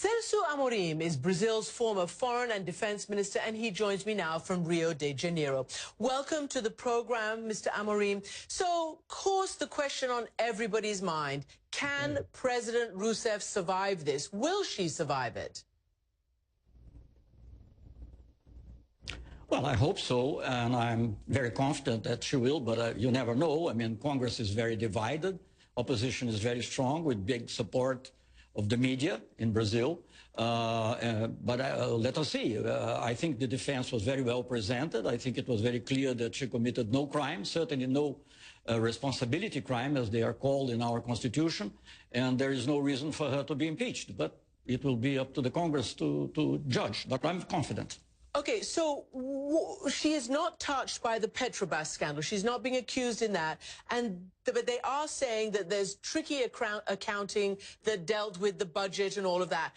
Celso Amorim is Brazil's former foreign and defense minister, and he joins me now from Rio de Janeiro. Welcome to the program, Mr. Amorim. So, of course, the question on everybody's mind, can President Rousseff survive this? Will she survive it? Well, I hope so, and I'm very confident that she will, but you never know. I mean, Congress is very divided. Opposition is very strong with big support of the media in Brazil. But let us see. I think the defense was very well presented. I think it was very clear that she committed no crime, certainly no responsibility crime, as they are called in our Constitution, and there is no reason for her to be impeached. But it will be up to the Congress to judge, but I'm confident. Okay, so she is not touched by the Petrobras scandal. She's not being accused in that. But they are saying that there's tricky accounting that dealt with the budget and all of that.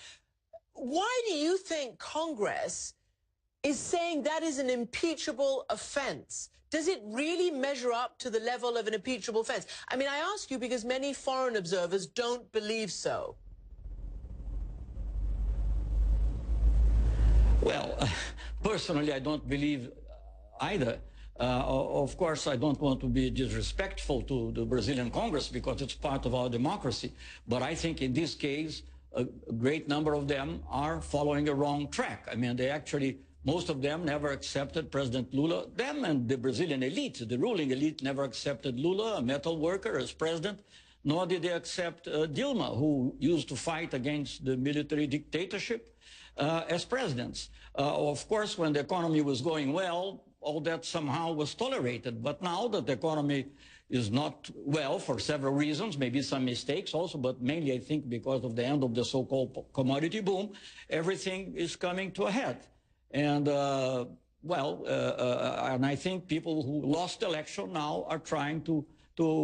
Why do you think Congress is saying that is an impeachable offense? Does it really measure up to the level of an impeachable offense? I mean, I ask you because many foreign observers don't believe so. Well, personally, I don't believe either. Of course, I don't want to be disrespectful to the Brazilian Congress because it's part of our democracy. But I think in this case, a great number of them are following a wrong track. I mean, most of them never accepted President Lula. Them and the Brazilian elite, the ruling elite, never accepted Lula, a metal worker, as president. Nor did they accept Dilma, who used to fight against the military dictatorship, as presidents. Of course, when the economy was going well, all that somehow was tolerated. But now that the economy is not well for several reasons, maybe some mistakes also, but mainly I think because of the end of the so-called commodity boom, everything is coming to a head. And, and I think people who lost the election now are trying to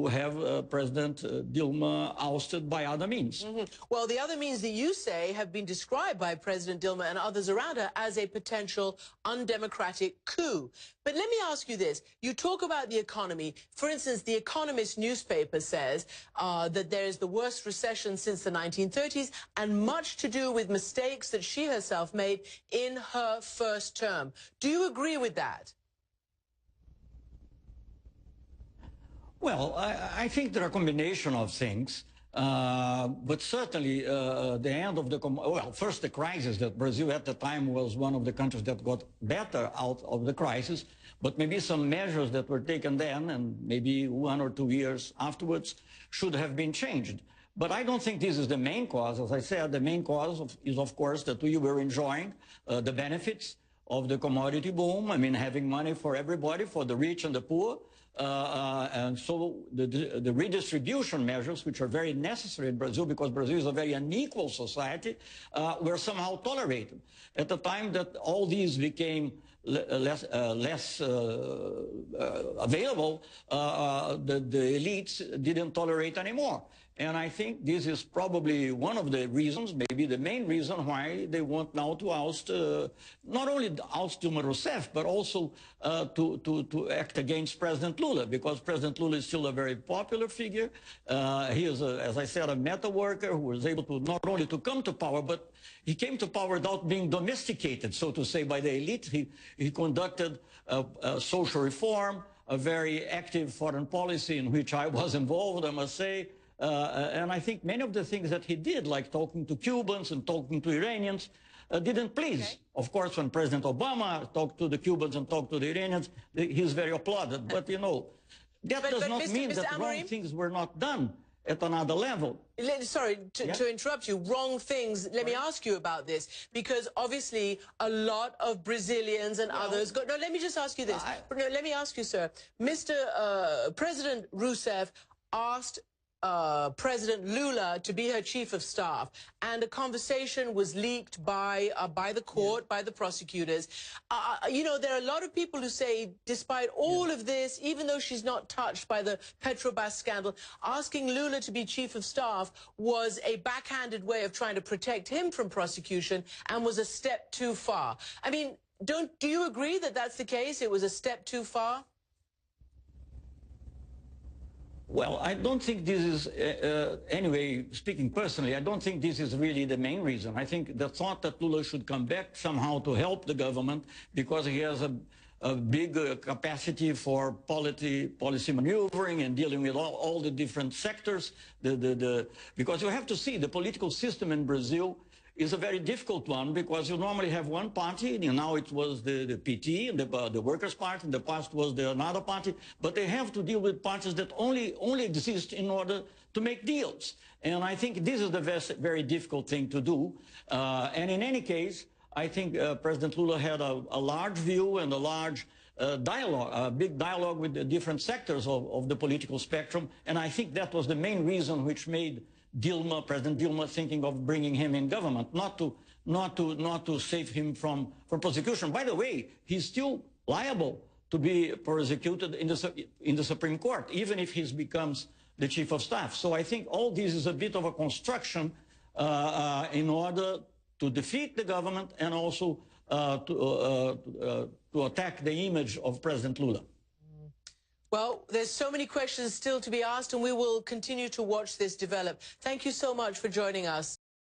have President Dilma ousted by other means. Well, the other means that you say have been described by President Dilma and others around her as a potential undemocratic coup. But let me ask you this. You talk about the economy. For instance, the Economist newspaper says that there is the worst recession since the 1930s, and much to do with mistakes that she herself made in her first term. Do you agree with that? Well, I think there are a combination of things, but certainly the end of first the crisis, that Brazil at the time was one of the countries that got better out of the crisis, but maybe some measures that were taken then and maybe 1 or 2 years afterwards should have been changed. But I don't think this is the main cause. As I said, the main cause is, of course, that we were enjoying the benefits of the commodity boom. I mean, having money for everybody, for the rich and the poor. And so the redistribution measures, which are very necessary in Brazil, because Brazil is a very unequal society, were somehow tolerated. At the time that all these became less available, the elites didn't tolerate anymore. And I think this is probably one of the reasons, maybe the main reason, why they want now to oust, not only oust Dilma Rousseff, but also to act against President Lula, because President Lula is still a very popular figure. He is, as I said, a metal worker who was able to not only to come to power, but he came to power without being domesticated, so to say, by the elite. He conducted social reform, a very active foreign policy in which I was involved, I must say. And I think many of the things that he did, like talking to Cubans and talking to Iranians, didn't please. Okay. Of course, when President Obama talked to the Cubans and talked to the Iranians, he's very applauded. But, you know, that does not mean that wrong things were not done at another level. Sorry to interrupt you. Wrong things. Let me ask you about this, because obviously a lot of Brazilians and others go. No, let me just ask you this. No, let me ask you, sir. President Rousseff asked President Lula to be her chief of staff, and a conversation was leaked by the court, by the prosecutors. You know, there are a lot of people who say, despite all of this, even though she's not touched by the Petrobras scandal, asking Lula to be chief of staff was a backhanded way of trying to protect him from prosecution and was a step too far. I mean, do you agree that that's the case? It was a step too far? Well, I don't think this is, anyway, speaking personally, I don't think this is really the main reason. I think the thought that Lula should come back somehow to help the government because he has a big capacity for policy maneuvering and dealing with all the different sectors. Because you have to see the political system in Brazil is a very difficult one because you normally have one party, and now it was the PT, and the Workers' Party, in the past was another party, but they have to deal with parties that only exist in order to make deals. And I think this is the very difficult thing to do. And in any case, I think President Lula had a large view and a large dialogue, a big dialogue with the different sectors of the political spectrum, and I think that was the main reason which made President Dilma thinking of bringing him in government, not to save him from prosecution. By the way, he's still liable to be prosecuted in the Supreme Court, even if he becomes the chief of staff. So I think all this is a bit of a construction in order to defeat the government and also to attack the image of President Lula. Well, there's so many questions still to be asked, and we will continue to watch this develop. Thank you so much for joining us.